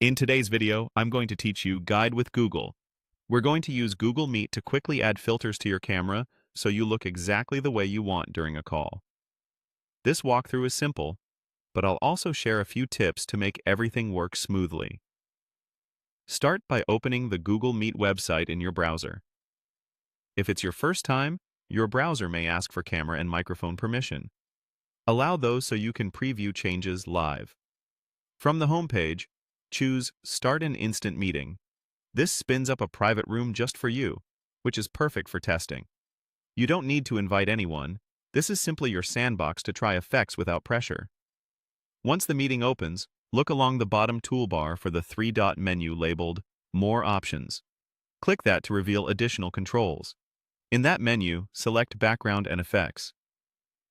In today's video, I'm going to teach you Guide with Google. We're going to use Google Meet to quickly add filters to your camera so you look exactly the way you want during a call. This walkthrough is simple, but I'll also share a few tips to make everything work smoothly. Start by opening the Google Meet website in your browser. If it's your first time, your browser may ask for camera and microphone permission. Allow those so you can preview changes live. From the home page, choose Start an Instant Meeting. This spins up a private room just for you, which is perfect for testing. You don't need to invite anyone. This is simply your sandbox to try effects without pressure. Once the meeting opens, look along the bottom toolbar for the three-dot menu labeled More Options. Click that to reveal additional controls. In that menu, select Background and Effects.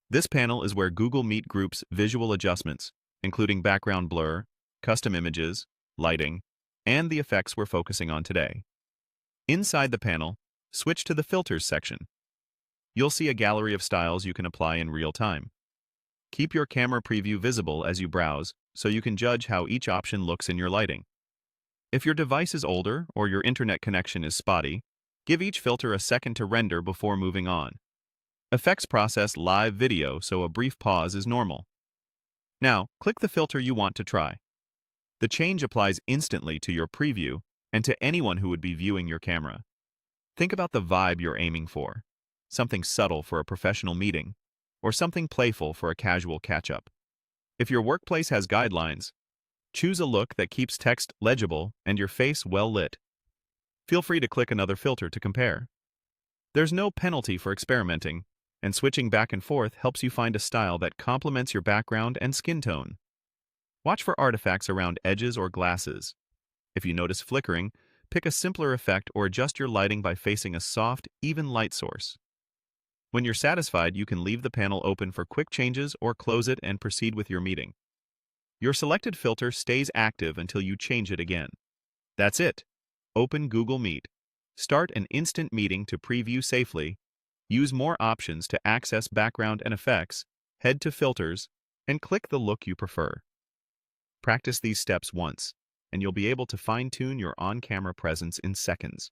This panel is where Google Meet groups visual adjustments, including background blur, custom images, lighting, and the effects we're focusing on today. Inside the panel, switch to the Filters section. You'll see a gallery of styles you can apply in real time. Keep your camera preview visible as you browse so you can judge how each option looks in your lighting. If your device is older or your internet connection is spotty, give each filter a second to render before moving on. Effects process live video, so a brief pause is normal. Now, click the filter you want to try. The change applies instantly to your preview and to anyone who would be viewing your camera. Think about the vibe you're aiming for. Something subtle for a professional meeting, or something playful for a casual catch-up. If your workplace has guidelines, choose a look that keeps text legible and your face well lit. Feel free to click another filter to compare. There's no penalty for experimenting, and switching back and forth helps you find a style that complements your background and skin tone. Watch for artifacts around edges or glasses. If you notice flickering, pick a simpler effect or adjust your lighting by facing a soft, even light source. When you're satisfied, you can leave the panel open for quick changes or close it and proceed with your meeting. Your selected filter stays active until you change it again. That's it. Open Google Meet. Start an instant meeting to preview safely. Use more options to access background and effects. Head to Filters and click the look you prefer. Practice these steps once, and you'll be able to fine-tune your on-camera presence in seconds.